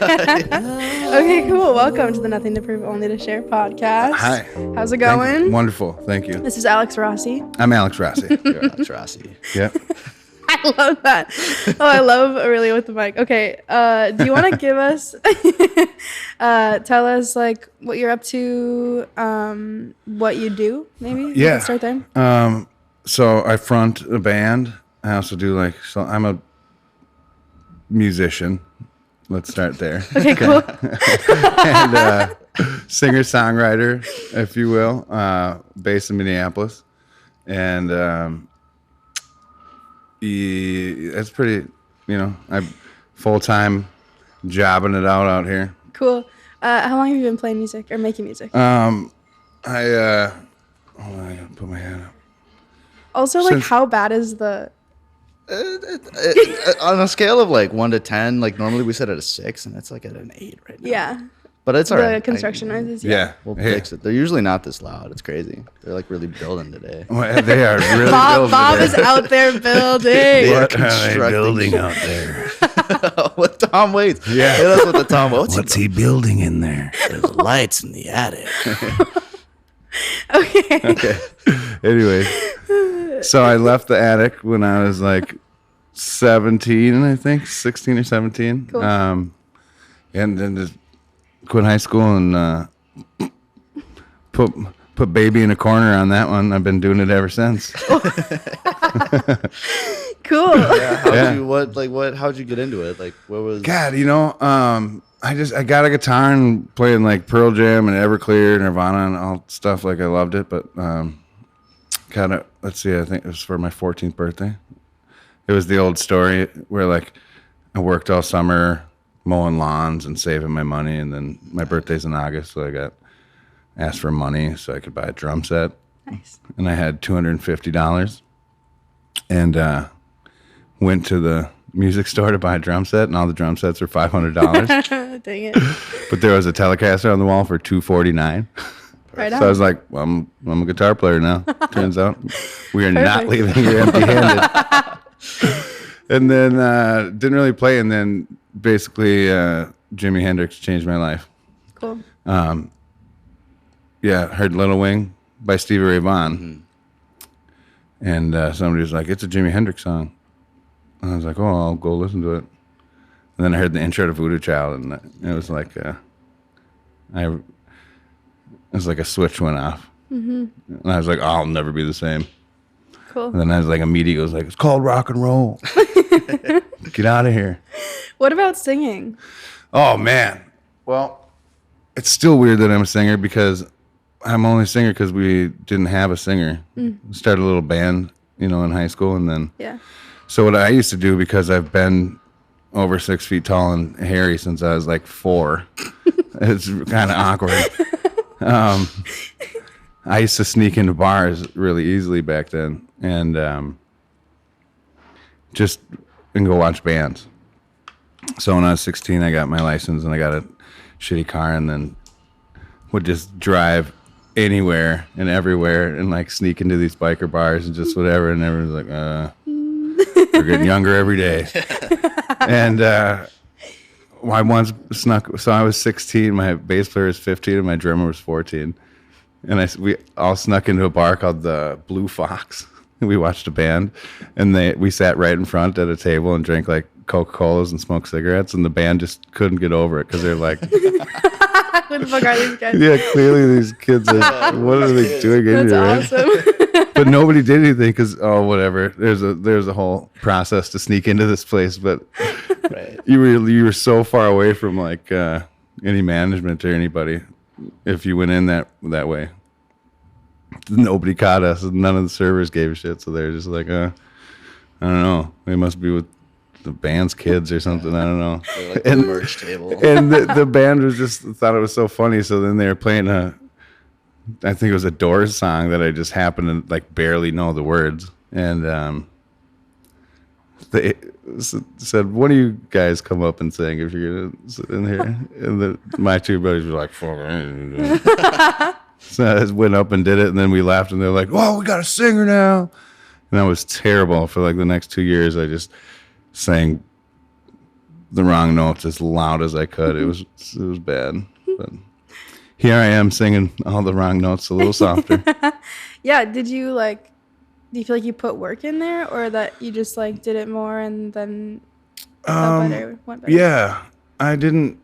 Okay, cool. Welcome to the Nothing to Prove, Only to Share podcast. Hi. How's it going? Wonderful. Thank you. This is Alex Rossi. I'm Alex Rossi. You're Alex Rossi. Yep. I love that. Oh, I love really with the mic. Okay, do you want to give us, tell us like what you're up to, what you do, maybe? We Yeah. can start there. So I front a band. I also do so I'm a musician. Let's start there. Okay, cool. And singer-songwriter, if you will, based in Minneapolis. And it's pretty, I'm full-time jobbing it out here. Cool. How long have you been playing music or making music? Hold on, I gotta put my hand up. Also, like, how bad is the... On a scale of like 1 to 10, like normally we set it at a 6, and it's like at an 8 right now. Yeah. But it's all The right. construction noises? Yeah. We'll fix it. They're usually not this loud. It's crazy. They're like really building today. Well, they are really Bob building is out there building. They are What are they constructing building shit. out there? What Tom Waits? Yeah. That's what the Tom Waits. What's he building in there? There's lights in the attic. Okay. Anyway, so I left the attic when I was like 17, I think, 16 or 17. Cool. And then just quit high school and put baby in a corner on that one. I've been doing it ever since. Cool. Yeah. How'd you get into it? Like, what was? God, I got a guitar and playing like Pearl Jam and Everclear, Nirvana, and all stuff. Like I loved it, but let's see. I think it was for my 14th birthday. It was the old story where like I worked all summer mowing lawns and saving my money, and then my birthday's in August, so I got asked for money so I could buy a drum set. Nice. And I had $250, and went to the music store to buy a drum set, and all the drum sets were $500. Dang it. But there was a Telecaster on the wall for $249. Right So on. I was like, well, I'm a guitar player now. Turns out we are not leaving here empty-handed. And then didn't really play, and then basically Jimi Hendrix changed my life. Cool. Yeah, heard Little Wing by Stevie Ray Vaughan. Mm-hmm. And somebody was like, it's a Jimi Hendrix song. And I was like, oh, I'll go listen to it. And then I heard the intro to Voodoo Child, and it was like it was like a switch went off. Mm-hmm. And I was like, oh, I'll never be the same. Cool. And then I was like, immediately was like, it's called rock and roll. Get out of here. What about singing? Oh, man. Well, it's still weird that I'm a singer because I'm only a singer because we didn't have a singer. We started a little band, in high school. And then, Yeah. so what I used to do, because I've been over 6 feet tall and hairy since I was like 4, it's kind of awkward. I used to sneak into bars really easily back then and go watch bands. So when I was 16, I got my license and I got a shitty car, and then would just drive anywhere and everywhere and like sneak into these biker bars and just whatever. And everyone's like, we're getting younger every day. And I once snuck, so I was 16, my bass player was 15, and my drummer was 14. And we all snuck into a bar called the Blue Fox. We watched a band, and we sat right in front at a table and drank like Coca-Colas and smoked cigarettes, and the band just couldn't get over it because they're like, Who the fuck are these guys? yeah, clearly these kids are, what are they doing in here, right? That's awesome. But nobody did anything because, whatever. There's a whole process to sneak into this place, but Right. you were so far away from like any management or anybody if you went in that way. Nobody caught us. None of the servers gave a shit, so they're just like, I don't know. They must be with the band's kids or something. I don't know. They're like the merch table. And the band was just thought it was so funny. So then they were playing I think it was a Doors song that I just happened to like barely know the words. And they said, one of you guys come up and sing if you're going to sit in here. And my two brothers were like, fuck. So I just went up and did it. And then we laughed and they're like, oh, we got a singer now. And that was terrible. For like the next 2 years, I just sang the wrong notes as loud as I could. It was bad. But here I am singing all the wrong notes a little softer. Yeah. Do you feel like you put work in there, or that you just like did it more and then went better? Yeah, I didn't.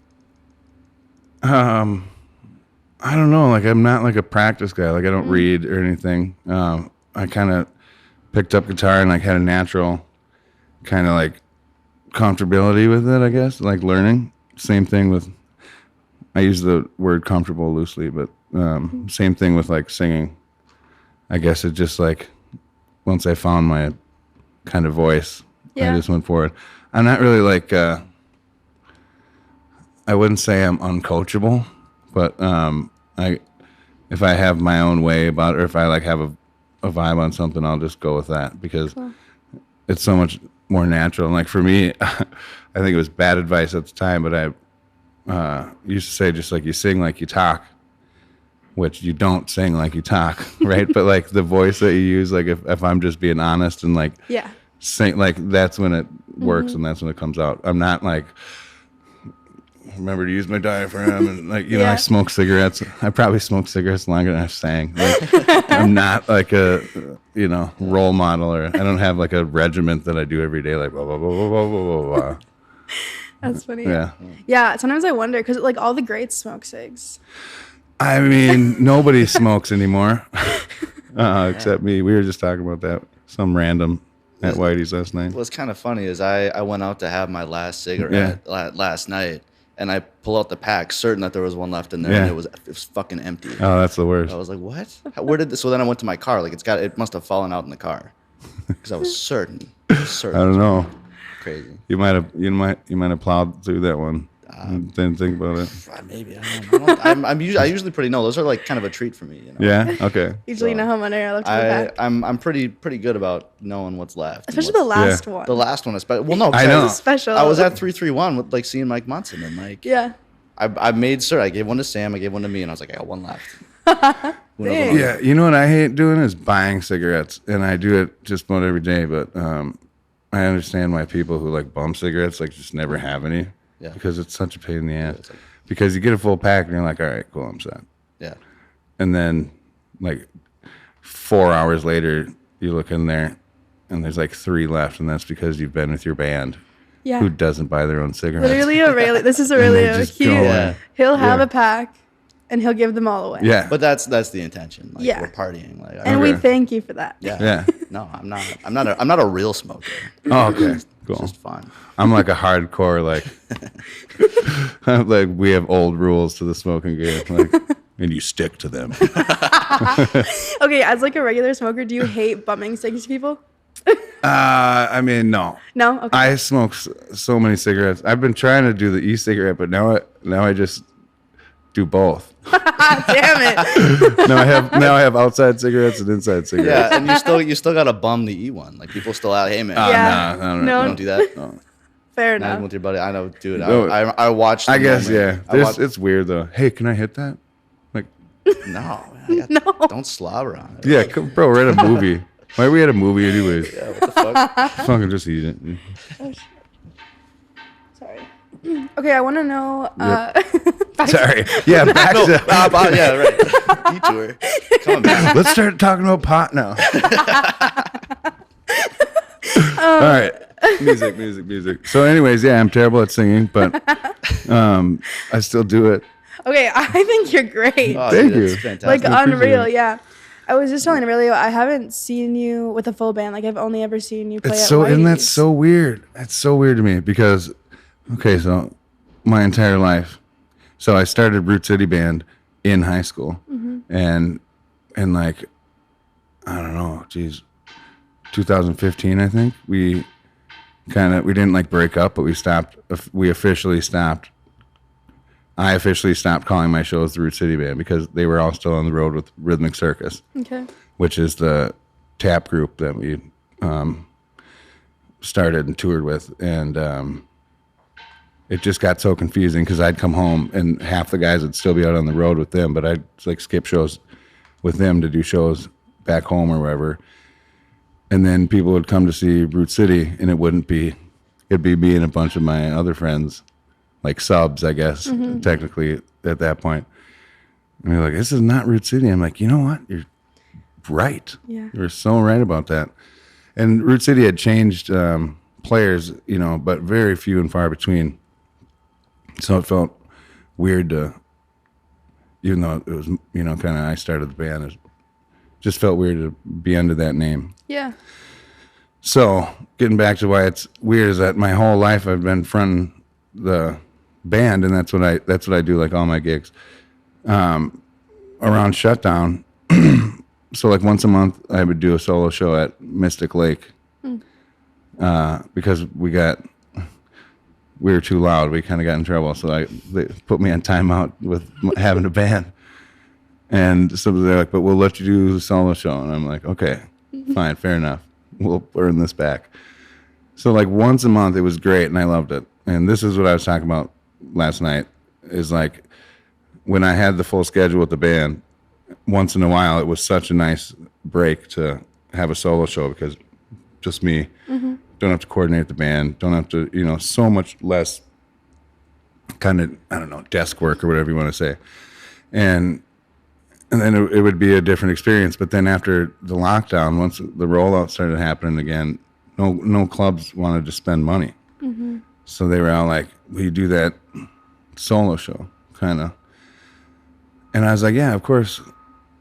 I don't know. Like, I'm not like a practice guy. Like, I don't read or anything. I kind of picked up guitar and like had a natural kind of like comfortability with it, I guess. Like learning. Same thing with. I use the word comfortable loosely, but same thing with like singing. I guess it just like once I found my kind of voice, I just went for it. I'm not really like. I wouldn't say I'm uncoachable, but if I have my own way about it, or if I like have a vibe on something, I'll just go with that because it's so much more natural. And like for me, I think it was bad advice at the time, but I used to say just like you sing like you talk, which you don't sing like you talk, right? But like the voice that you use, like if I'm just being honest and like sing, like that's when it works and that's when it comes out. I'm not like. Remember to use my diaphragm and like I smoke cigarettes. I probably smoked cigarettes longer than I've sang. Like, I'm not like a role model, or I don't have like a regiment that I do every day. Like blah blah blah blah blah blah blah. That's funny. Yeah. Sometimes I wonder because like all the greats smoke cigs. I mean, nobody smokes anymore except me. We were just talking about that. Some random at Whitey's last night. What's kind of funny is I went out to have my last cigarette last night. And I pull out the pack, certain that there was one left in there, and it was fucking empty. Oh, that's the worst. I was like, "What? Where did this?" So then I went to my car. Like it must have fallen out in the car, because I was certain. I don't know. Crazy. You might have plowed through that one. Didn't think about it. Maybe I don't know. I usually pretty know. Those are like kind of a treat for me. Yeah. Okay. Usually know how many are left in the pack. I'm pretty good about knowing what's left. Especially the last one. The last one, especially. Well, no, I know. Special. I was at 331 with like seeing Mike Munson and like. Yeah. I made sure I gave one to Sam, I gave one to me, and I was like, I got one left. Yeah, you know what I hate doing is buying cigarettes, and I do it just about every day. But I understand why people who like bum cigarettes like just never have any. Yeah. Because it's such a pain in the ass. Because you get a full pack and you're like, all right, cool, I'm set. Yeah. And then like 4 hours later, you look in there and there's like 3 left, and that's because you've been with your band. Yeah. Who doesn't buy their own cigarettes? Literally, this is a cute. He'll have a pack and he'll give them all away. Yeah. But that's the intention. Like, we're partying. Like, and we thank you for that. Yeah. No, I'm not a real smoker. Oh, okay. Cool. It's just fun. I'm like a hardcore, like we have old rules to the smoking game, like, and you stick to them. Okay, as like a regular smoker, do you hate bumming cigs to people? I mean, no. No? Okay. I smoke so many cigarettes. I've been trying to do the e-cigarette, but now I just do both. Damn it. Now I have outside cigarettes and inside cigarettes. Yeah, and you still gotta bum the E1. Like people still out, hey man. No. You don't do that. No. Fair Not enough. even with your buddy. I know, dude. I watched. I guess it's weird though. Hey, can I hit that? Like, no, man, No. Don't slobber on it. yeah, bro, we're at a movie. Why are we at a movie anyways? Yeah, what the fuck? Fucking just eat it. Oh, sorry. Okay, I want to know. Sorry. Yeah, back to. Yeah, right. Detour. Come on, man. Let's start talking about pot now. All right. Music. So, anyways, yeah, I'm terrible at singing, but I still do it. Okay, I think you're great. Oh, Thank dude, you. that's fantastic. Like I appreciate unreal, it. yeah. I was just telling Aurelio, I haven't seen you with a full band. Like I've only ever seen you play at Whitey's. And that's so weird. That's so weird to me because, okay, so my entire life, so I started Root City Band in high school, and like, I don't know, 2015, I think we didn't like break up, but we officially stopped. I officially stopped calling my shows the Root City Band because they were all still on the road with Rhythmic Circus, which is the tap group that we started and toured with. And it just got so confusing because I'd come home and half the guys would still be out on the road with them, but I'd like skip shows with them to do shows back home or wherever. And then people would come to see Root City and it wouldn't be it'd be me and a bunch of my other friends, like subs, I guess, technically at that point. And they're like, this is not Root City. I'm like, you know what? You're right. Yeah. You're so right about that. And Root City had changed players, you know, but very few and far between. So it felt weird to, even though it was, you know, kind of I started the band, it just felt weird to be under that name. Yeah. So getting back to why it's weird is that my whole life I've been fronting the band, and that's what I do, like all my gigs. Around shutdown, so like once a month I would do a solo show at Mystic Lake because we were too loud. We kind of got in trouble, so they put me on timeout with having a band. And so they're like, but we'll let you do the solo show. And I'm like, okay, fine, fair enough. We'll earn this back. So like once a month, it was great, and I loved it. And this is what I was talking about last night, is like when I had the full schedule with the band, once in a while, it was such a nice break to have a solo show because just me, don't have to coordinate the band, don't have to, you know, so much less kind of, I don't know, desk work or whatever you want to say. And then it would be a different experience. But then after the lockdown, once the rollout started happening again, no clubs wanted to spend money. So they were all like, will you do that solo show, kind of? And I was like, yeah, of course,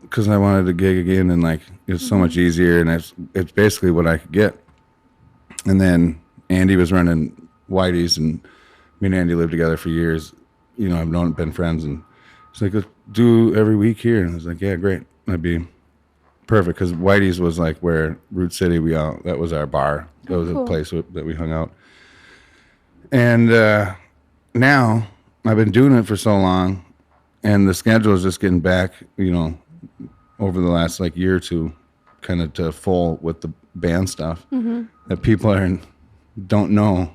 because I wanted to gig again, and like it was so much easier, and it's basically what I could get. And then Andy was running Whitey's, and me and Andy lived together for years. You know, I've been friends, and he's like, let's do every week here. And I was like, yeah, great. That'd be perfect, because Whitey's was like where Root City, that was our bar. That was a place that we hung out. And now I've been doing it for so long, and the schedule is just getting back, you know, over the last like year or two, kind of to full with the band stuff, that people don't know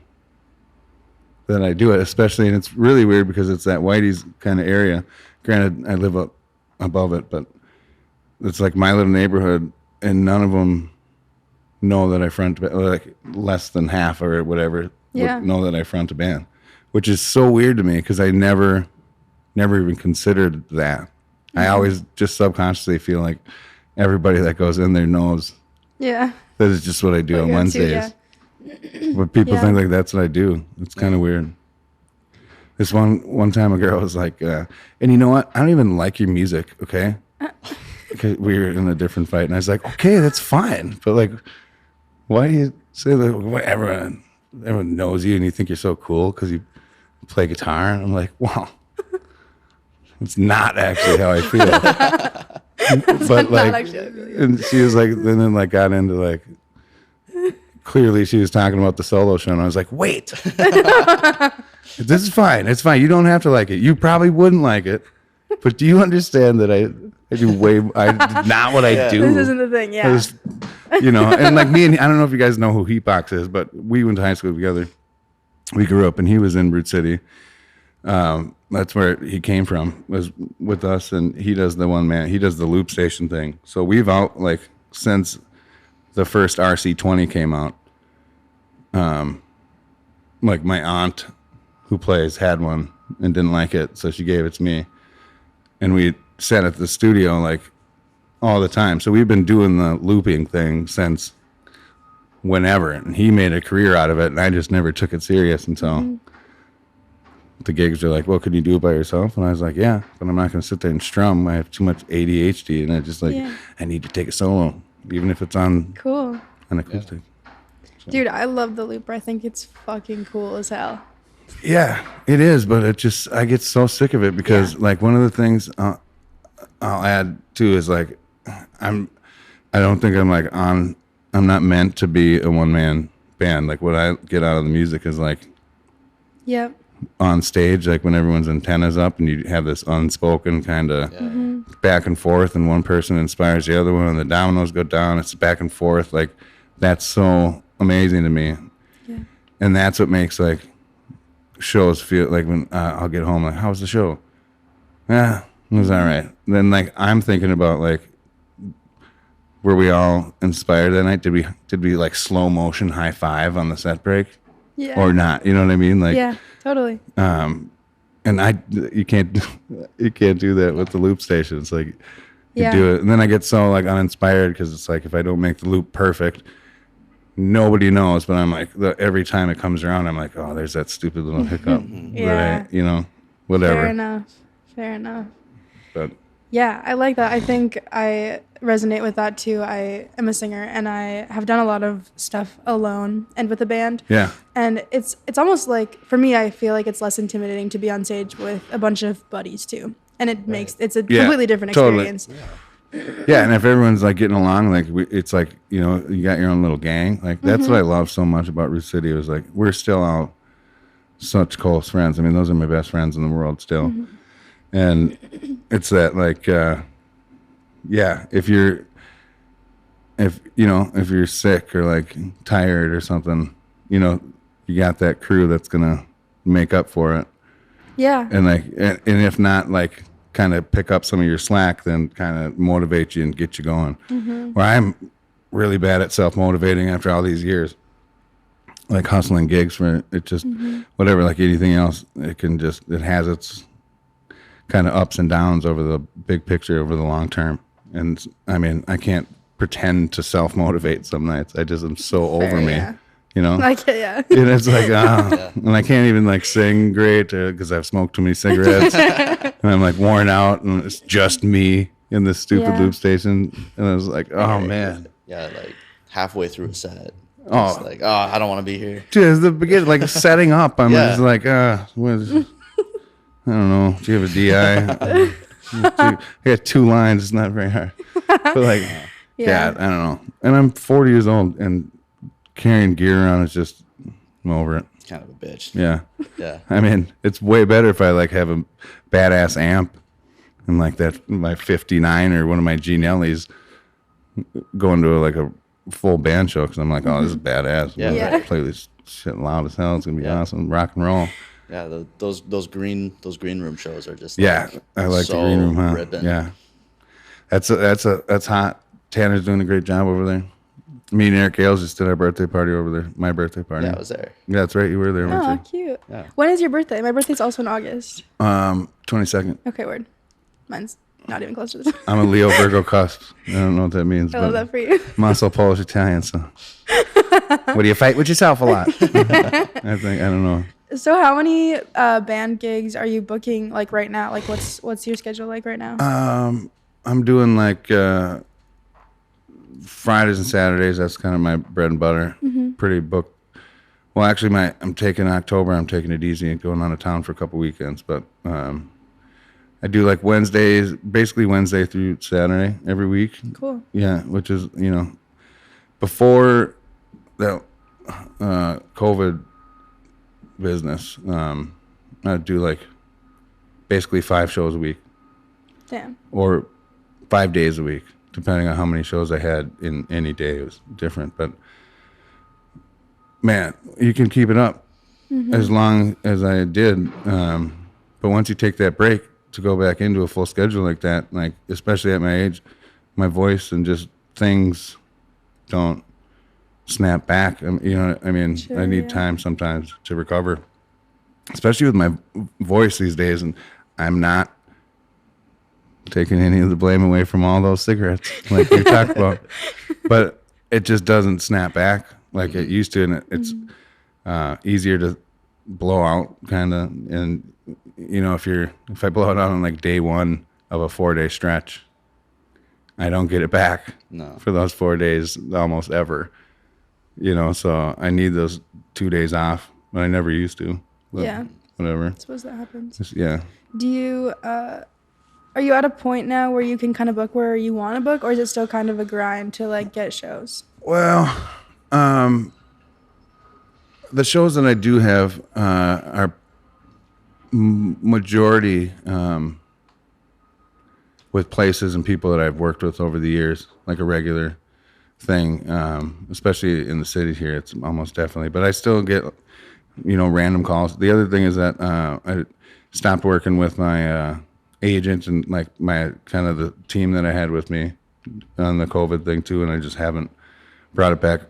that I do it, especially, and it's really weird because it's that Whitey's kind of area. Granted, I live up above it, but it's like my little neighborhood, and none of them know that I front, like less than half or whatever would know that I front a band, which is so weird to me because I never even considered that. I always just subconsciously feel like everybody that goes in there knows that is just what I do on Wednesdays. But people think like that's what I do. It's kind of weird. This one time a girl was like, and you know what? I don't even like your music, okay? Because we were in a different fight, and I was like, okay, that's fine. But like, why do you say that? Everyone knows you, and you think you're so cool because you play guitar. And I'm like, wow. It's not actually how I feel. But like, and she was like, then like got into like, clearly she was talking about the solo show, and I was like, wait, this is fine. It's fine. You don't have to like it. You probably wouldn't like it, but do you understand that I do not what I do. This isn't the thing, You know, and like me, and I don't know if you guys know who Heatbox is, but we went to high school together. We grew up, and he was in Root City. That's where he came from, was with us, and he does the loop station thing. So we've out, like, since the first RC20 came out, like my aunt who plays had one and didn't like it, so she gave it to me, and we sat at the studio like all the time. So we've been doing the looping thing since whenever, and he made a career out of it, and I just never took it serious until the gigs are like, well, could you do it by yourself? And I was like, yeah, but I'm not going to sit there and strum. I have too much ADHD, and I just like, I need to take a solo, even if it's on an acoustic. So. Dude, I love the looper. I think it's fucking cool as hell. Yeah, it is, but I get so sick of it because like one of the things I'll add too is like, I don't think I'm not meant to be a one-man band. Like what I get out of the music is like, on stage, like when everyone's antennas up and you have this unspoken kind of back and forth, and one person inspires the other one, and the dominoes go down. It's back and forth. Like that's so amazing to me, and that's what makes like shows feel like when I'll get home like, how was the show? It was all right. Then like I'm thinking about like, were we all inspired that night? Did we like slow motion high five on the set break? Yeah. or not. You know what I mean? Like, Yeah, totally. and you can't do that with the loop station. It's like you Yeah. do it, and then I get so like uninspired because it's like if I don't make the loop perfect, nobody knows. But I'm like every time it comes around, I'm like, oh, there's that stupid little hiccup. Yeah. That whatever. Fair enough. But Yeah, I like that. I think I resonate with that too. I am a singer and I have done a lot of stuff alone and with a band. yeah, And it's almost like, for me, I feel like it's less intimidating to be on stage with a bunch of buddies too. And it's a completely different totally. experience. Yeah, and if everyone's like getting along, like it's like you got your own little gang. Like that's what I love so much about Root City. It was like we're still out such close friends. I mean, those are my best friends in the world still. And it's that like, if you're sick or like tired or something, you got that crew that's gonna make up for it. Yeah. And like, and if not, like, kind of pick up some of your slack, then kind of motivate you and get you going. Where I'm really bad at self-motivating after all these years, like hustling gigs for it, just whatever, like anything else, it has its kind of ups and downs over the big picture, over the long term. And I mean, I can't pretend to self-motivate some nights. I just am so over me. Yeah. Like, yeah. And it's like, and I can't even like sing great because I've smoked too many cigarettes and I'm like worn out and it's just me in this stupid loop station. And I was like, oh man. Yeah, like halfway through a set. Oh. It's like, I don't want to be here. Dude, it's the beginning, like setting up. I'm Yeah. just like, I don't know. Do you have a DI? I got 2 lines. It's not very hard. But like, yeah, I don't know. And I'm 40 years old and carrying gear around is just, I'm over it. Kind of a bitch. Yeah. Yeah. I mean, it's way better if I like have a badass amp and like that, my 59 or one of my G Nellies going to like a full band show because I'm like, oh, this is badass. Yeah. Yeah. Play this shit loud as hell. It's gonna be awesome. Rock and roll. Yeah, those green room shows are just I like so the green room, huh? ripping. Yeah, that's hot. Tanner's doing a great job over there. Me and Eric Ailes just did our birthday party over there. My birthday party. Yeah, I was there. Yeah, that's right. You were there, Oh, weren't cute. Yeah. When is your birthday? My birthday's also in August. you? 22nd. Okay, word. Mine's not even close to this. I'm a Leo Virgo cusp. I don't know what that means. I love but that for you. I'm also Polish Italian, so. What do you fight with yourself a lot? I don't know. So how many band gigs are you booking like right now? Like what's your schedule like right now? I'm doing like Fridays and Saturdays. That's kind of my bread and butter. Pretty booked. Well, actually, I'm taking it easy and going out of town for a couple weekends. But I do like Wednesdays, basically Wednesday through Saturday every week. Cool. Yeah, which is before the COVID business, I'd do like basically 5 shows a week. Damn. Or 5 days a week, depending on how many shows I had in any day. It was different, but man, you can keep it up as long as I did. But once you take that break to go back into a full schedule like that, like especially at my age, my voice and just things don't snap back. I mean, Sure, I need time sometimes to recover, especially with my voice these days, and I'm not taking any of the blame away from all those cigarettes like we talked about, but it just doesn't snap back like it used to, and it's easier to blow out kind of. And if I blow it out on like day 1 of a 4-day stretch, I don't get it back for those 4 days almost ever. So I need those 2 days off, but I never used to. But Yeah. whatever. I suppose that happens. Yeah. Do you are you at a point now where you can kind of book where you want to book, or is it still kind of a grind to like get shows? Well, the shows that I do have are majority with places and people that I've worked with over the years, like a regular thing, especially in the city here. It's almost definitely, but I still get, random calls. The other thing is that I stopped working with my agent and like my kind of the team that I had with me on the COVID thing too, and I just haven't brought it back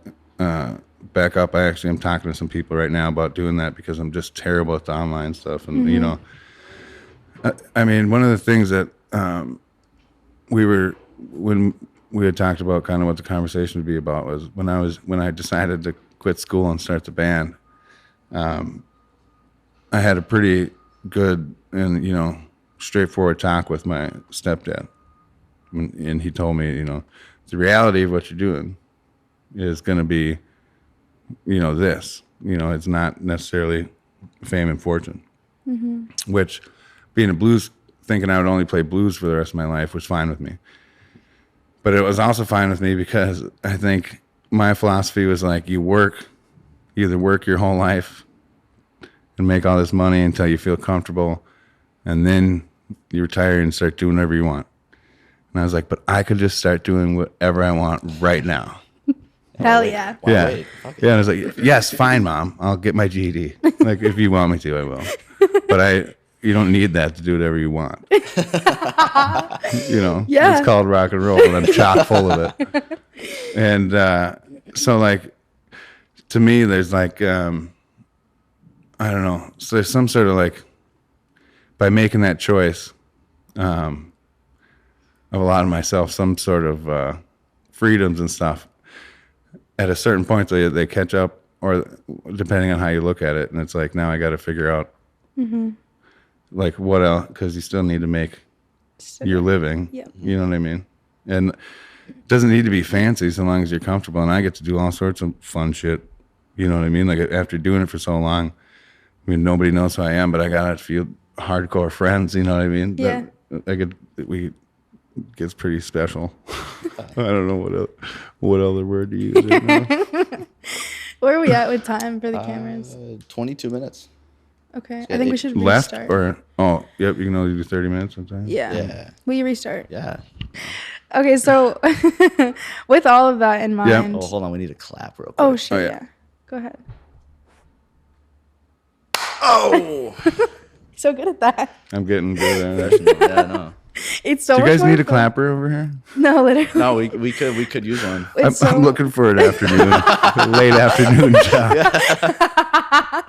back up. I actually am talking to some people right now about doing that because I'm just terrible at the online stuff. And, you know, I mean, one of the things that when we had talked about kind of what the conversation would be about was when I decided to quit school and start the band, I had a pretty good and, you know, straightforward talk with my stepdad. And he told me, you know, the reality of what you're doing is going to be, you know, this. You know, it's not necessarily fame and fortune. Which, being a blues, thinking I would only play blues for the rest of my life was fine with me. But it was also fine with me because I think my philosophy was like, you either work your whole life and make all this money until you feel comfortable, and then you retire and start doing whatever you want. And I was like, but I could just start doing whatever I want right now. Hell yeah. Wow, Yeah. wait, Yeah. And I was like, yes, fine, Mom. I'll get my GED. Like, if you want me to, I will. But you don't need that to do whatever you want. You know, Yeah. it's called rock and roll, and I'm chock full of it. And so, like, to me, there's like, I don't know. So there's some sort of like, by making that choice of allowing myself some sort of freedoms and stuff, at a certain point they catch up, or depending on how you look at it, and it's like, now I got to figure out like what else, because you still need to make your living. Yeah. You know what I mean? And it doesn't need to be fancy so long as you're comfortable, and I get to do all sorts of fun shit. You know what I mean? Like, after doing it for so long, I mean, nobody knows who I am, but I got a few hardcore friends, you know what I mean? Yeah. It gets pretty special. I don't know what other word to use right now. Where are we at with time for the cameras? 22 minutes. Okay. yeah, I think we it should Left restart. or yep, you can only do 30 minutes sometimes. Yeah. Yeah. Will you restart? Yeah. Okay, so with all of that in Yeah. mind. Oh, hold on. We need a clap real quick. Oh, shit, Oh, yeah. yeah. Go ahead. Oh. So good at that. I'm getting good at it. Yeah, no. It's so Do you much guys more need a fun. clapper over here? No, literally. No, we could use one. It's I'm looking for an afternoon, late afternoon job.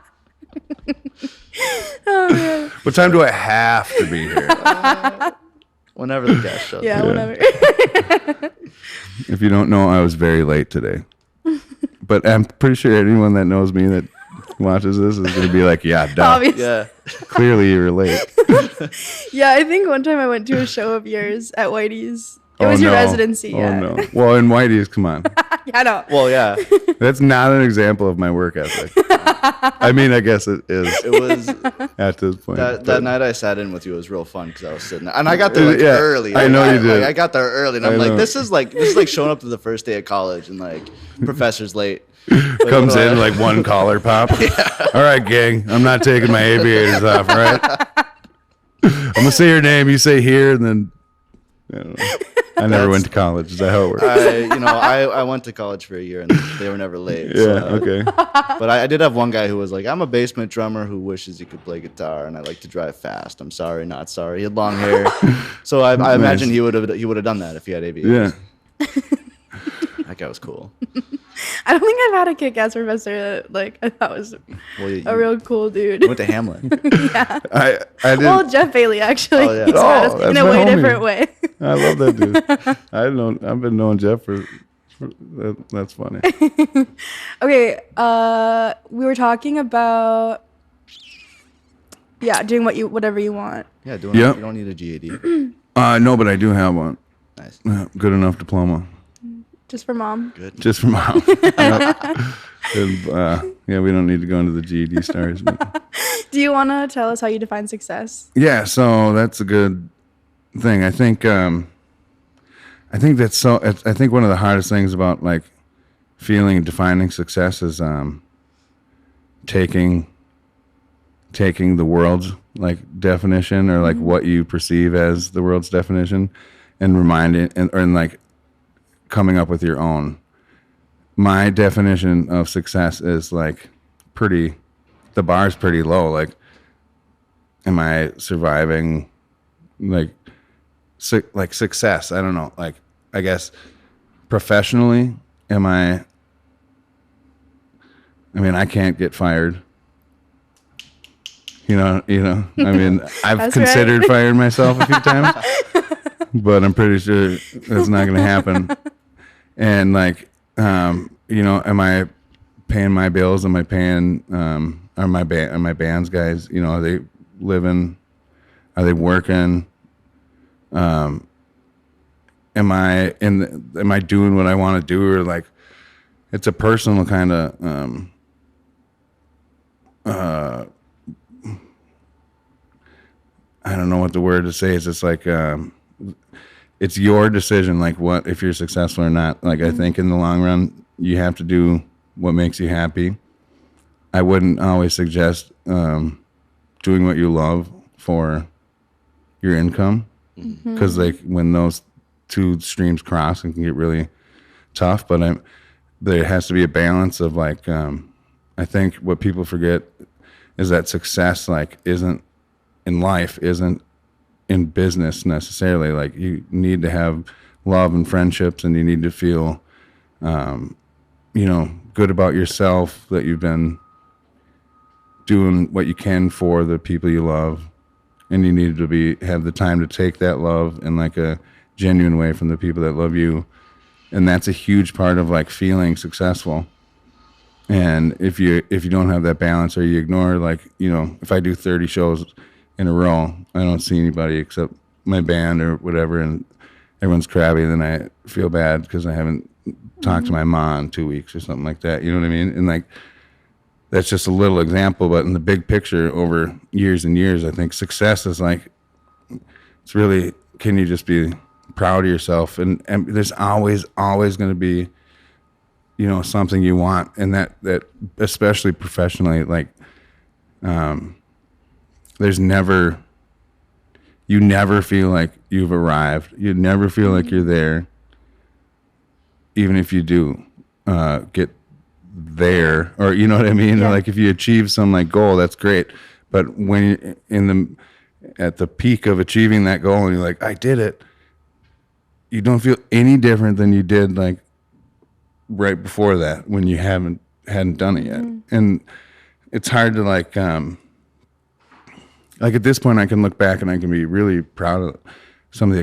Oh, man. What time do I have to be here? Whenever the guest shows Yeah, up. whatever. If you don't know, I was very late today. But I'm pretty sure anyone that knows me that watches this is going to be like, yeah, duh. Obviously. Yeah. Clearly you were late. Yeah, I think one time I went to a show of yours at Whitey's. It Oh, was your no. residency, yeah. Oh, no. Well, in Whitey's, come on. Yeah, I know. Well, yeah. That's not an example of my work ethic. I mean, I guess it is It was at this point. that night I sat in with you was real fun because I was sitting there. And I got there like Yeah, early. I Like, know you did. I got there early and I I'm like, know. this is like showing up to the first day of college and like professor's late. Comes in like one collar pop. All right, gang. I'm not taking my aviators off, all right? I'm going to say your name. You say here, and then I don't know. I never went to college. Is that how it works? I went to college for a year and they were never late. Yeah, so. okay. But I did have one guy who was like, I'm a basement drummer who wishes he could play guitar and I like to drive fast. I'm sorry, not sorry. He had long hair. So I imagine he would have done that if he had aviators. Yeah. That guy was cool. I don't think I've had a kick-ass professor that like I thought was Well, you a real cool dude. went to Hamlin. Yeah. I didn't. Well, Jeff Bailey actually. Oh, yeah. He's Oh, badass that's in a my way homie. different way. I love that dude. I've been knowing Jeff for that's funny. Okay, we were talking about doing whatever you want. Yeah, Yep. you don't need a GED. No, but I do have one. Nice. Good enough diploma. Just for mom. Good. Just for mom. And, yeah, we don't need to go into the GED stars. But. Do you want to tell us how you define success? Yeah, so that's a good thing. I think that's so. I think one of the hardest things about like feeling and defining success is taking the world's like definition or like what you perceive as the world's definition and reminding and like coming up with your own. My definition of success is like the bar's pretty low. Like, am I surviving? Like success. I don't know. Like, I guess professionally, am I I mean, I can't get fired. I mean, I've That's considered right. firing myself a few times, but I'm pretty sure that's not going to happen. And like, am I paying my bills? Am I paying, are my band's guys, are they living? Are they working? Am I doing what I want to do? Or like, it's a personal kind of, I don't know what the word to say is. It's like, it's your decision. Like what, if you're successful or not. Like, I think in the long run, you have to do what makes you happy. I wouldn't always suggest, doing what you love for your income. Cause like when those two streams cross, it can get really tough, but there has to be a balance of like, I think what people forget is that success like isn't in life, isn't in business necessarily. Like you need to have love and friendships, and you need to feel, good about yourself, that you've been doing what you can for the people you love, and you need to have the time to take that love in like a genuine way from the people that love you. And that's a huge part of like feeling successful. And if you don't have that balance, or you ignore, like, if I do 30 shows in a row, I don't see anybody except my band or whatever, and everyone's crabby, then I feel bad because I haven't talked to my mom in 2 weeks or something like that. You know what I mean? And like, that's just a little example, but in the big picture over years and years, I think success is like, it's really, can you just be proud of yourself? And there's always going to be, something you want. And that especially professionally, like, you never feel like you've arrived. You never feel like you're there. Even if you do, get there, or you know what I mean? Yeah. Or like if you achieve some like goal, that's great. But when you're at the peak of achieving that goal and you're like, I did it, you don't feel any different than you did like right before that, when you hadn't done it yet. And it's hard to like at this point I can look back and I can be really proud of some of the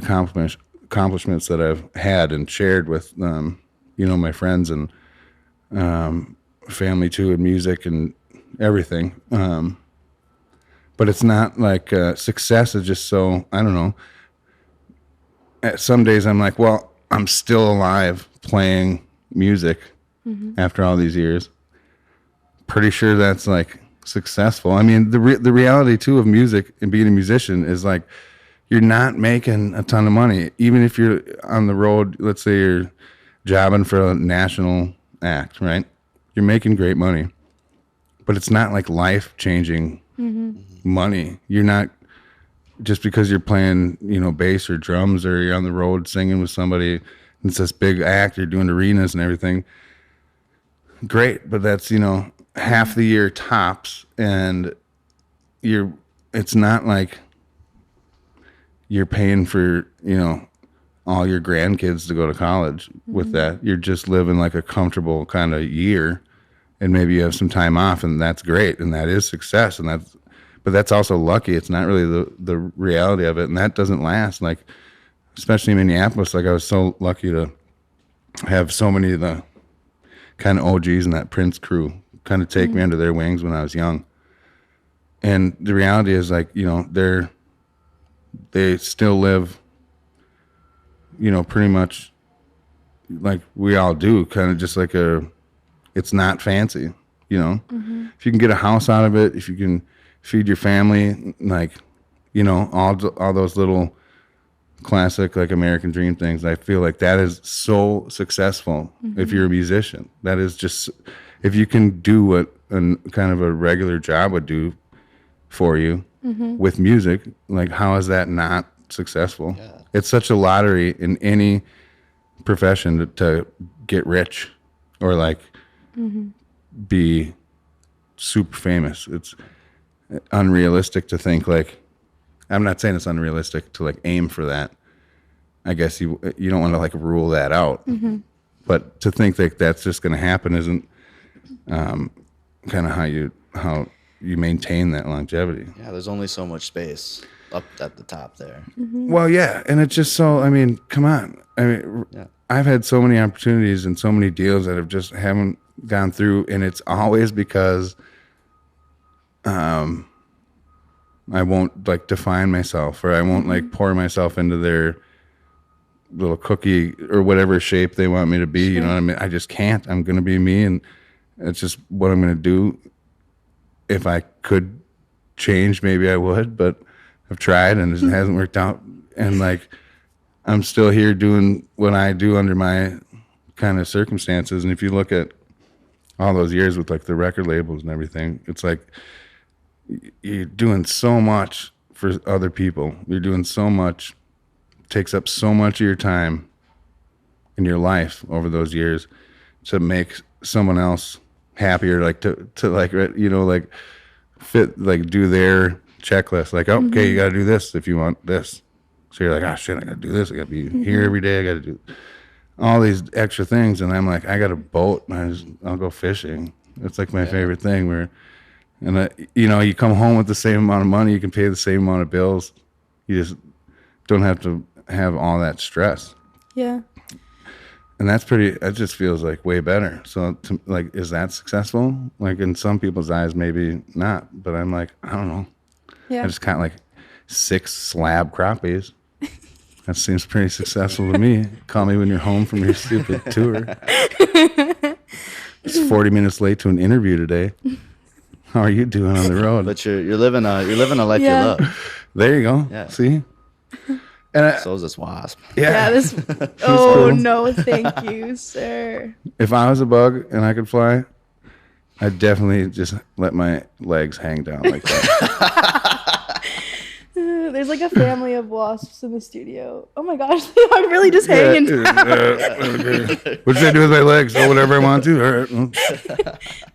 accomplishments that I've had and shared with my friends and family too, and music and everything. But it's not like success is just so, I don't know. Some days I'm like, well, I'm still alive playing music after all these years. Pretty sure that's like successful. I mean, the reality too of music and being a musician is like, you're not making a ton of money. Even if you're on the road, let's say you're jobbing for a national act, right? You're making great money, but it's not like life-changing money. You're not, just because you're playing, bass or drums, or you're on the road singing with somebody, and it's this big act, you're doing arenas and everything. Great, but that's, half the year tops, and it's not like you're paying for, all your grandkids to go to college with that. You're just living like a comfortable kind of year, and maybe you have some time off, and that's great, and that is success, but that's also lucky. It's not really the reality of it, and that doesn't last. Like, especially in Minneapolis, like I was so lucky to have so many of the kind of OGs in that Prince crew kind of take me under their wings when I was young. And the reality is, like, they still live, pretty much like we all do, kind of just like it's not fancy, If you can get a house out of it, if you can feed your family, like, all those little classic like American dream things, I feel like that is so successful. If you're a musician, that is just, if you can do what kind of a regular job would do for you with music, like, how is that not successful? Yeah. It's such a lottery in any profession to get rich or like be super famous. It's unrealistic to think, like, I'm not saying it's unrealistic to like aim for that. I guess you don't want to like rule that out, but to think that that's just going to happen isn't kind of how you maintain that longevity. Yeah, there's only so much space up at the top there. Well, yeah, and it's just so. I mean, come on. I mean, Yeah. I've had so many opportunities and so many deals that have just haven't gone through, and it's always because, I won't like define myself, or I won't like pour myself into their little cookie or whatever shape they want me to be. You know what I mean? I just can't. I'm gonna be me, and it's just what I'm gonna do. If I could change, maybe I would, but I've tried and it hasn't worked out. And like, I'm still here doing what I do under my kind of circumstances. And if you look at all those years with like the record labels and everything, it's like you're doing so much for other people. You're doing so much, takes up so much of your time in your life over those years to make someone else happier, like to like, you know, like fit, like do their checklist. Like, oh, okay, you got to do this if you want this. So you're like, oh shit, I got to do this. I got to be here every day. I got to do all these extra things. And I'm like, I got a boat and I'll go fishing. It's like my favorite thing and you know, you come home with the same amount of money, you can pay the same amount of bills. You just don't have to have all that stress. Yeah. And that's it just feels like way better. So like, is that successful? Like in some people's eyes, maybe not, but I'm like, I don't know. Yeah. I just caught like 6 slab crappies. That seems pretty successful to me. Call me when you're home from your stupid tour. It's 40 minutes late to an interview today. How are you doing on the road? But you're living a life you love. There you go. Yeah. See? And So is this wasp. Yeah. This. Oh no, thank you, sir. If I was a bug and I could fly, I'd definitely just let my legs hang down like that. There's like a family of wasps in the studio. Oh my gosh, they are really just hanging down. Okay. What should I do with my legs? Oh, whatever I want to. All right.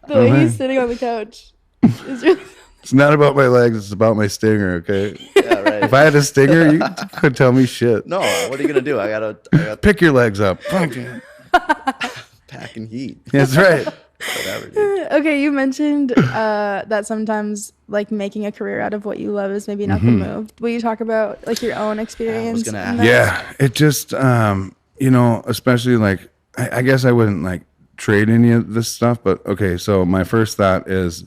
The way he's sitting on the couch is really. It's not about my legs. It's about my stinger. Okay. Yeah, right. If I had a stinger, you could tell me shit. No, what are you gonna do? I got Pick your legs up. Fuck you. packing heat. That's right. Whatever, dude. Okay, you mentioned that sometimes like making a career out of what you love is maybe not the move. Will you talk about like your own experience? gonna in ask. that? Yeah. It just, you know, especially like, I guess I wouldn't like trade any of this stuff, but okay. So my first thought is,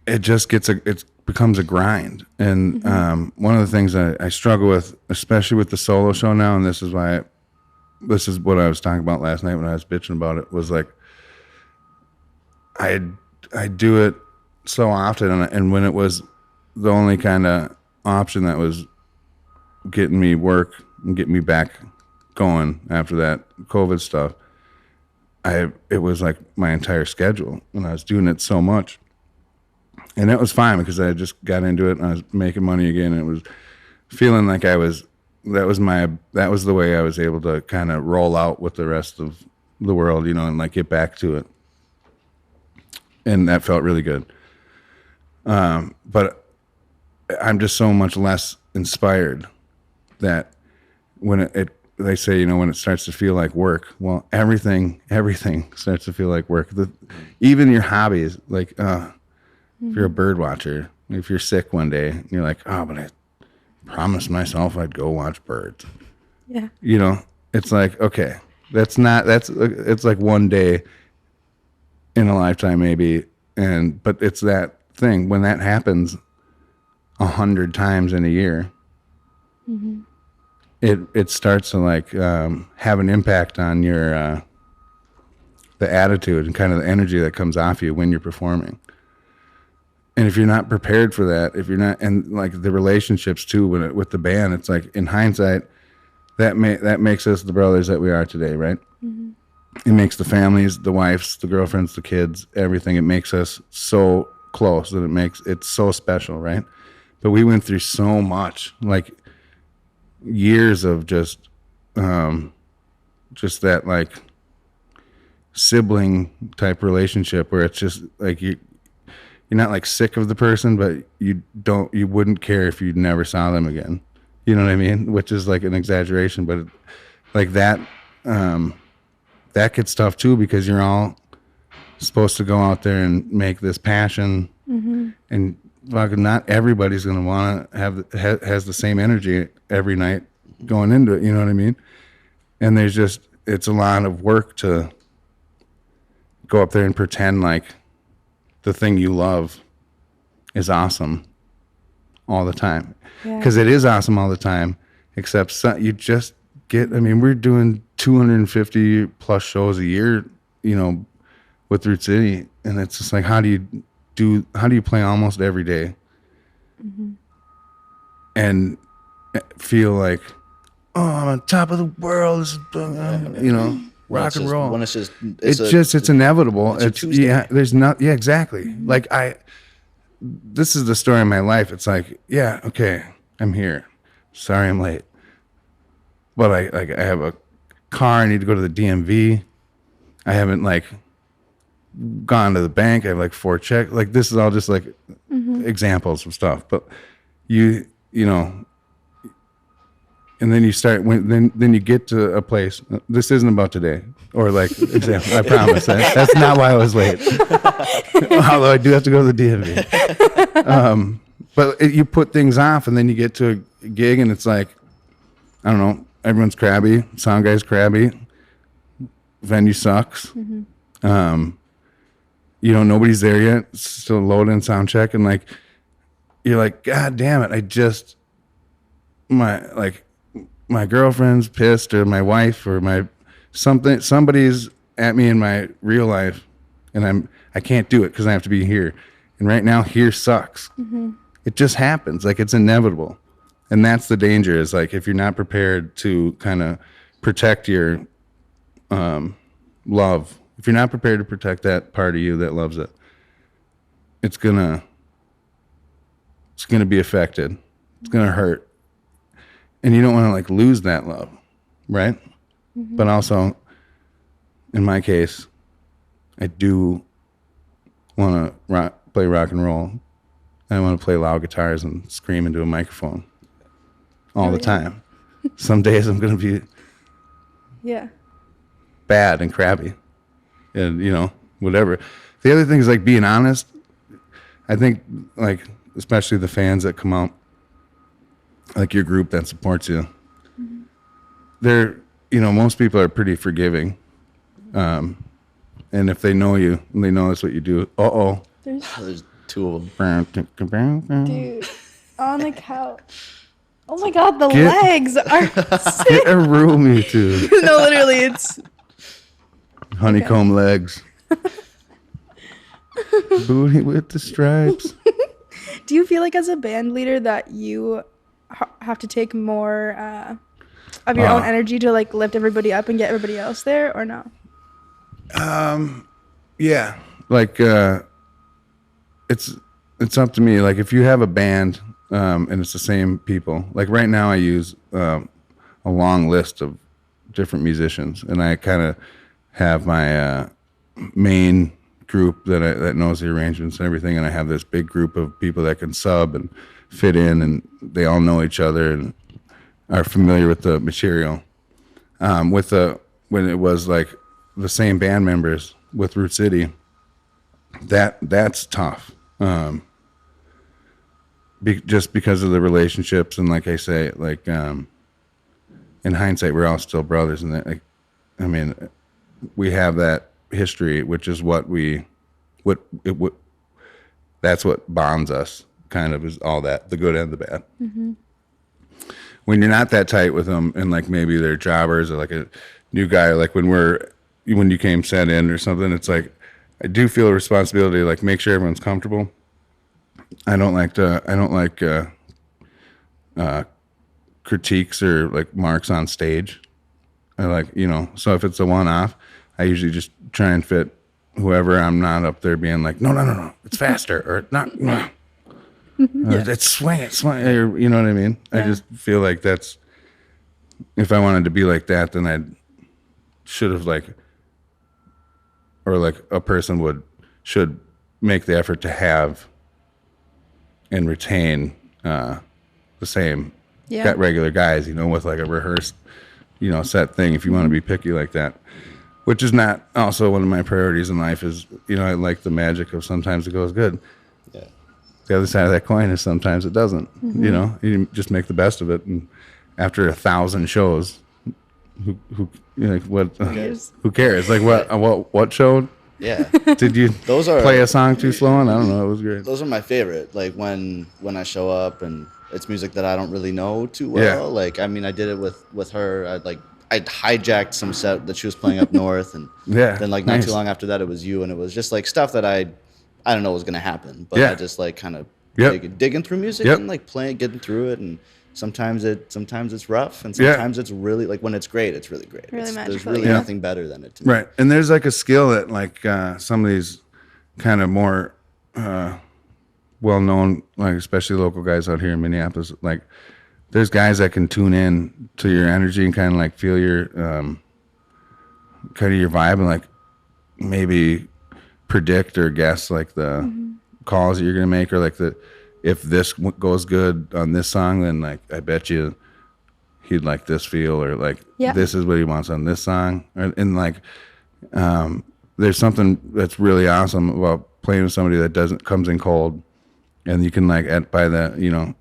it becomes a grind. And one of the things I struggle with, especially with the solo show now, and this is what I was talking about last night when I was bitching about it, was like, I do it so often, and when it was the only kind of option that was getting me work and getting me back going after that COVID stuff, it was like my entire schedule, and I was doing it so much. And that was fine because I just got into it and I was making money again, and it was feeling like that was the way I was able to kind of roll out with the rest of the world, you know, and like get back to it. And that felt really good. But I'm just so much less inspired that when they say, you know, when it starts to feel like work, well, everything starts to feel like work. Even your hobbies, like, if you're a bird watcher, if you're sick one day, you're like, oh, but I promised myself I'd go watch birds. Yeah. You know, it's like, okay, it's like one day in a lifetime maybe. But it's that thing when that happens 100 times in a year, it starts to like, have an impact on your, the attitude and kind of the energy that comes off you when you're performing. And if you're not prepared for that, if you're not, and like the relationships too, with the band, it's like in hindsight, that makes us the brothers that we are today, right? Mm-hmm. It makes the families, the wives, the girlfriends, the kids, everything. It makes us so close that it's so special, right? But we went through so much, like years of just that like sibling type relationship where it's just like you're not like sick of the person, but you wouldn't care if you never saw them again. You know what I mean? Which is like an exaggeration, but like that that gets tough too, because you're all supposed to go out there and make this passion, and fucking not everybody's gonna want to have has the same energy every night going into it. You know what I mean? And it's a lot of work to go up there and pretend like the thing you love is awesome all the time, because it is awesome all the time, except you just get, I mean, we're doing 250 plus shows a year, with Root City, and it's just like, how do you play almost every day and feel like, oh, I'm on top of the world, this is, rock and roll. When It's inevitable. It's there's not, exactly. Like this is the story of my life. It's like, yeah, okay, I'm here. Sorry I'm late. But I have a car, I need to go to the DMV. I haven't gone to the bank. I have 4 checks. This is all just examples of stuff. But you know, and then you start then you get to a place. This isn't about today, or example. I promise that's not why I was late. Although I do have to go to the DMV. But you put things off, and then you get to a gig, and it's like, I don't know. Everyone's crabby. Sound guy's crabby. Venue sucks. Nobody's there yet. It's still loading sound check, and you're like, God damn it! My girlfriend's pissed, or my wife, or somebody's at me in my real life, and I can't do it because I have to be here. And right now, here sucks. It just happens. It's inevitable. And that's the danger, is if you're not prepared to kind of protect your love, if you're not prepared to protect that part of you that loves it, it's gonna be affected. It's gonna hurt. And you don't want to lose that love, right? But also, in my case, I do want to play rock and roll. I want to play loud guitars and scream into a microphone all the time. Some days I'm going to be bad and crabby and, whatever. The other thing is being honest. I think especially the fans that come out, your group that supports you, they're, most people are pretty forgiving. And if they know you and they know that's what you do, There's 2 of them. Dude, on the couch. Oh my God, the legs are sick. Get a room, you two. No, literally, it's honeycomb legs. Booty with the stripes. Do you feel as a band leader that you have to take more of your own energy to lift everybody up and get everybody else there, or no? Yeah. It's up to me. If you have a band, and it's the same people. Right now I use a long list of different musicians, and I kind of have my main group that knows the arrangements and everything, and I have this big group of people that can sub and fit in, and they all know each other and are familiar with the material. When it was the same band members with Root City, that's tough. Just because of the relationships, and like I say, in hindsight, we're all still brothers, and we have that history, which is that's what bonds us. Kind of is all that, the good and the bad. When you're not that tight with them, and maybe they're jobbers or a new guy, when you came set in or something, it's I do feel a responsibility to make sure everyone's comfortable. I don't like critiques or marks on stage. I so if it's a one-off, I usually just try and fit whoever. I'm not up there being no, it's faster, or not, no. It's swing, or, you know what I mean? Yeah. I just feel that's, if I wanted to be like that, then I should have or a person should make the effort to have and retain the same regular guys, with a rehearsed, set thing, if you want to be picky like that. which is not also one of my priorities in life. Is I like the magic of sometimes it goes good. Yeah. The other side of that coin is sometimes it doesn't. You just make the best of it. And after 1,000 shows, who what? Who cares? Like what show? Yeah. Did you play a song too slow? And I don't know. It was great. Those are my favorite. Like when I show up and it's music that I don't really know too well. Yeah. Like I did it with her. I'd hijacked some set that she was playing up north, and then like not too long after that it was you, and it was just like stuff that I don't know was gonna happen, but I just like kind of digging through music and like playing, getting through it, and sometimes it's rough, and sometimes it's really like when it's great, it's really great. Really There's magical, really nothing better than it to me. Right, and there's like a skill that like some of these kind of more well-known, like especially local guys out here in Minneapolis, like there's guys that can tune in to your energy and kind of like feel your kind of your vibe and like maybe predict or guess like the calls that you're gonna make, or like if this goes good on this song, then like I bet you he'd like this feel, or like this is what he wants on this song, and like there's something that's really awesome about playing with somebody that comes in cold, and you can like by the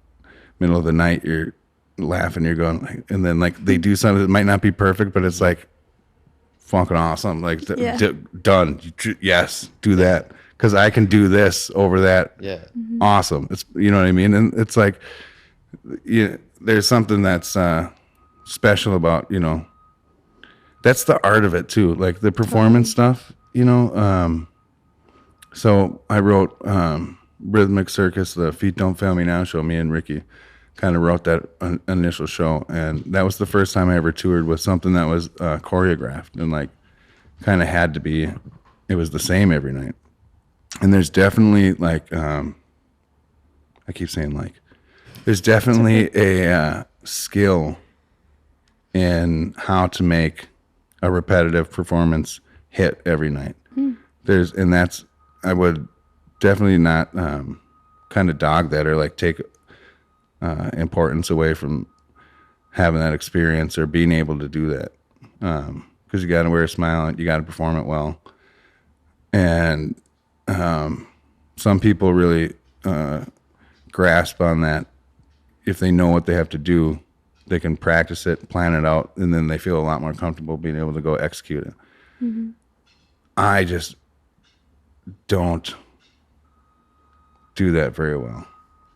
middle of the night you're laughing, you're going like, and then like they do something that might not be perfect, but it's like fucking awesome, like done. Yes, do that because I can do this over that. Awesome. It's what I mean, and it's like there's something that's special about that's the art of it too, like the performance stuff. So I wrote Rhythmic Circus, the Feet Don't Fail Me Now show. Me and Ricky kind of wrote that initial show, and that was the first time I ever toured with something that was choreographed and like kind of had to be. It was the same every night, and there's definitely like I keep saying like there's definitely a skill in how to make a repetitive performance hit every night. I would definitely not kind of dog that or like take importance away from having that experience or being able to do that, because you got to wear a smile and you got to perform it well. And some people really grasp on that. If they know what they have to do, they can practice it, plan it out, and then they feel a lot more comfortable being able to go execute it. I just don't do that very well.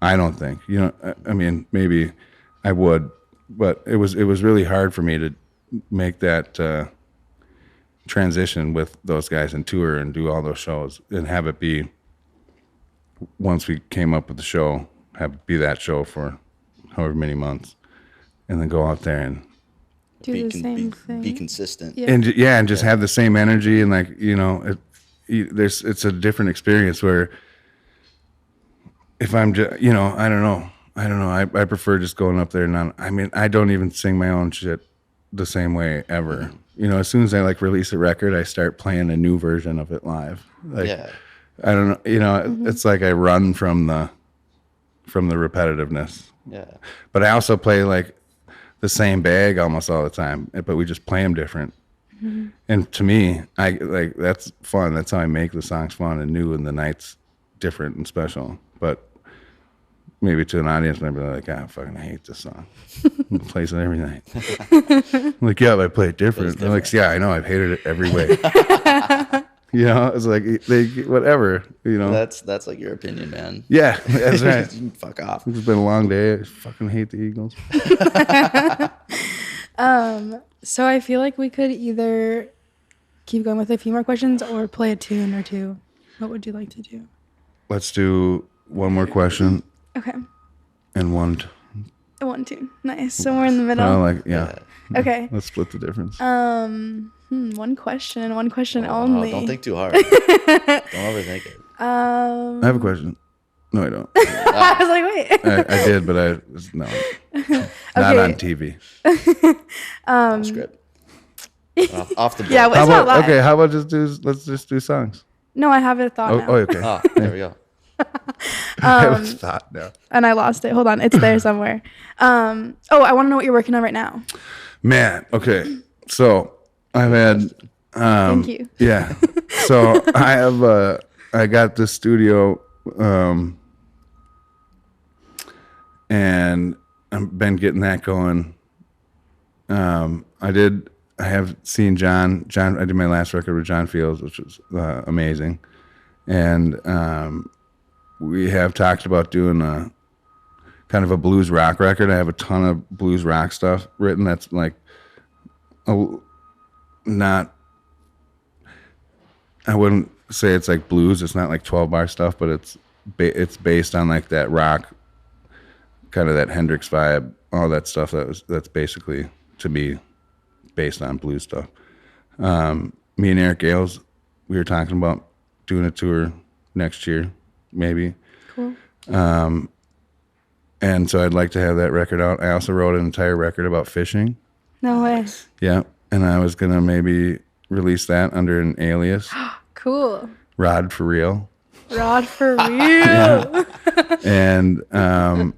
I don't think. I mean, maybe I would, but it was really hard for me to make that transition with those guys and tour and do all those shows and have it be, once we came up with the show, have it be that show for however many months, and then go out there and do the same thing. Be consistent. And just have the same energy, and like it's a different experience where if I'm just I don't know I prefer just going up there and I don't even sing my own shit the same way ever. As soon as I like release a record, I start playing a new version of it live. Like I don't know, it's like I run from the repetitiveness. But I also play like the same bag almost all the time, but we just play them different. And to me, I like that's fun. That's how I make the songs fun and new, and the night's different and special. But maybe to an audience member, they're like, I fucking hate this song. I play it every night. I'm like, yeah, but I play it different. They're like, yeah, I know, I've hated it every way. It's like whatever. That's like your opinion, man. Yeah, that's right. Fuck off. It's been a long day. I fucking hate the Eagles. So I feel like we could either keep going with a few more questions or play a tune or two. What would you like to do? Let's do one more question. Okay. And one tune. Nice. Somewhere in the middle. Okay. Let's split the difference. One question and one question only. Don't think too hard. Don't overthink it. I have a question. No, I don't. I was like, wait. I did, but no. Not on TV. Script. Off the board. Yeah, it's not live. Okay, how about let's just do songs. No, I have a thought now. Oh, okay. There we go. I have a thought now. And I lost it. Hold on. It's there somewhere. I want to know what you're working on right now. Man, okay. So I've had Thank you. Yeah. So I got this studio, and I've been getting that going. I have seen John. I did my last record with John Fields, which was amazing. And we have talked about doing a kind of a blues rock record. I have a ton of blues rock stuff written that's like not, I wouldn't say it's like blues. It's not like 12-bar stuff, but it's based on like that rock, kind of that Hendrix vibe, all that stuff that's basically, to me, based on blues stuff. Me and Eric Gales, we were talking about doing a tour next year, maybe. Cool. And so I'd like to have that record out. I also wrote an entire record about fishing. No way. Yeah, and I was gonna maybe release that under an alias. Cool. Rod for real. Rod for real. Yeah. And then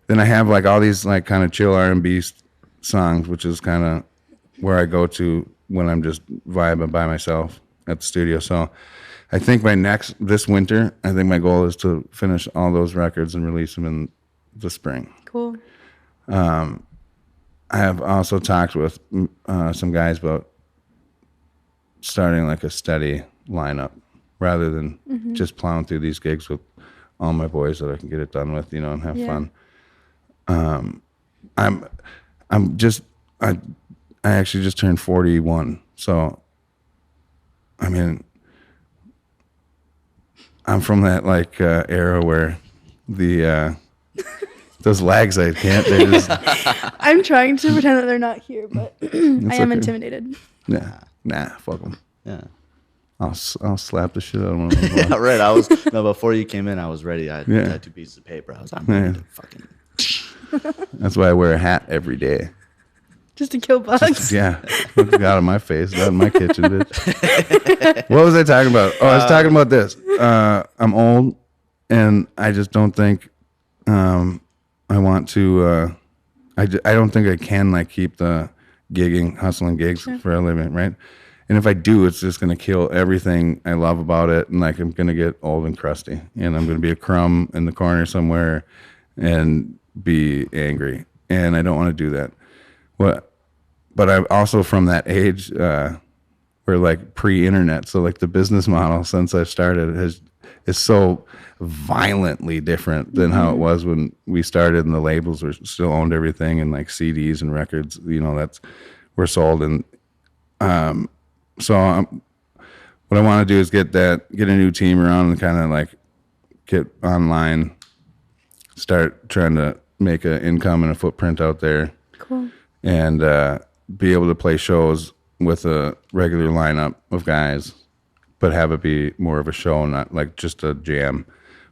I have like all these like kind of chill R&B songs, which is kind of where I go to when I'm just vibing by myself at the studio. So I think this winter, I think my goal is to finish all those records and release them in the spring. Cool. I have also talked with some guys about starting like a steady lineup rather than just plowing through these gigs with all my boys that I can get it done with, and have fun. I actually just turned 41. So, I mean, I'm from that like era where those lags I can't. They just. I'm trying to pretend that they're not here, but I am intimidated. Yeah, nah, fuck them. Yeah. I'll slap the shit out of them. Yeah, right. Before you came in, I was ready. I had 2 pieces of paper. I'm ready to fucking. That's why I wear a hat every day. Just to kill bugs. Yeah. Bugs got out of my face, not in my kitchen, bitch. What was I talking about? Oh, I was talking about this. I'm old, and I just don't think I want to. I don't think I can like keep the hustling gigs for a living, right? And if I do, it's just going to kill everything I love about it. And like, I'm going to get old and crusty, and I'm going to be a crumb in the corner somewhere and be angry. And I don't want to do that. But I'm also from that age where like pre-internet. So like the business model since I started is so violently different than how it was when we started, and the labels were still owned everything, and like CDs and records, were sold. And, so what I want to do is get a new team around and kind of like get online, start trying to make an income and a footprint out there. Cool. And be able to play shows with a regular lineup of guys, but have it be more of a show, not like just a jam,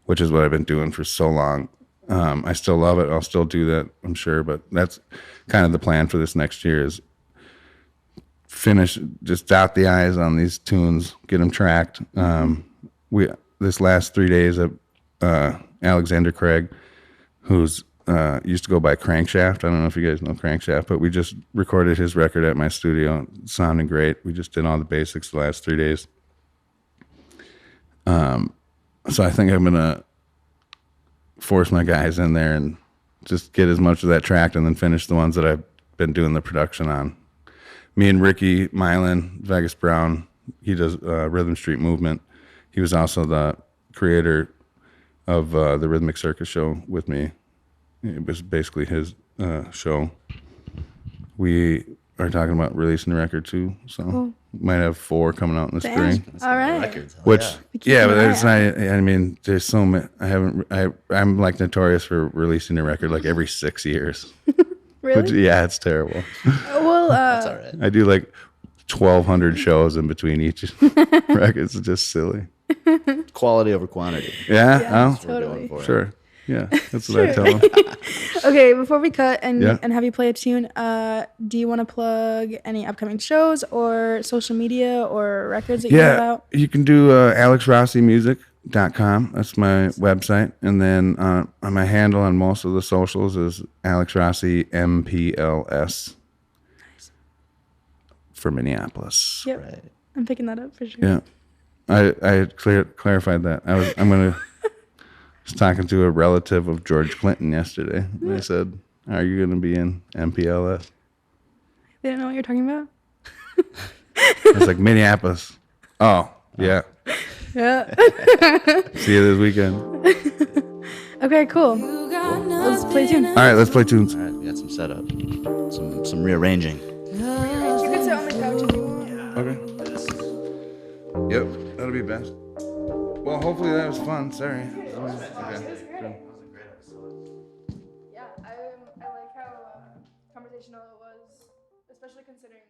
which is what I've been doing for so long. I still love it. I'll still do that, I'm sure, but that's kind of the plan for this next year is just dot the I's on these tunes, get them tracked. This last 3 days of Alexander Craig, who's used to go by Crankshaft. I don't know if you guys know Crankshaft, but we just recorded his record at my studio. It sounded great. We just did all the basics the last 3 days. So I think I'm going to force my guys in there and just get as much of that tracked and then finish the ones that I've been doing the production on. Me and Ricky Mylan, Vegas Brown, he does Rhythm Street Movement. He was also the creator of the Rhythmic Circus show with me. It was basically his show. We are talking about releasing a record too, so might have 4 coming out in the spring. All right. Records. Which, yeah. But it's not. I mean, there's so many. I'm like notorious for releasing a record like every 6 years. Really? Which, yeah, it's terrible. Well, That's all right. I do like 1,200 shows in between each record. It's just silly. Quality over quantity. Yeah, Yeah, oh, We're totally. going for it. sure. Yeah, that's what I tell them. Okay, before we cut and Yeah. have you play a tune, do you want to plug any upcoming shows or social media or records that you have Yeah, out? you can do alexrossimusic.com. That's my website. And then my handle on most of the socials is Alex Rossi MPLS. Nice. for Minneapolis. Yep. Right. I'm picking that up for sure. Yeah. I clarified that. I'm gonna was talking to a relative of George Clinton yesterday. And I said, "Are you gonna be in MPLS?" They don't know what you're talking about. It's like Minneapolis. Oh, yeah. Yeah. See you this weekend. Okay, cool. Let's play tunes. All right, let's play tunes. All right, we got some setup, some rearranging. You can sit on the couch if you want. Okay. Yep, that'll be best. Well, hopefully that was fun. Sorry. Okay. Yeah, I like how conversational it was, especially considering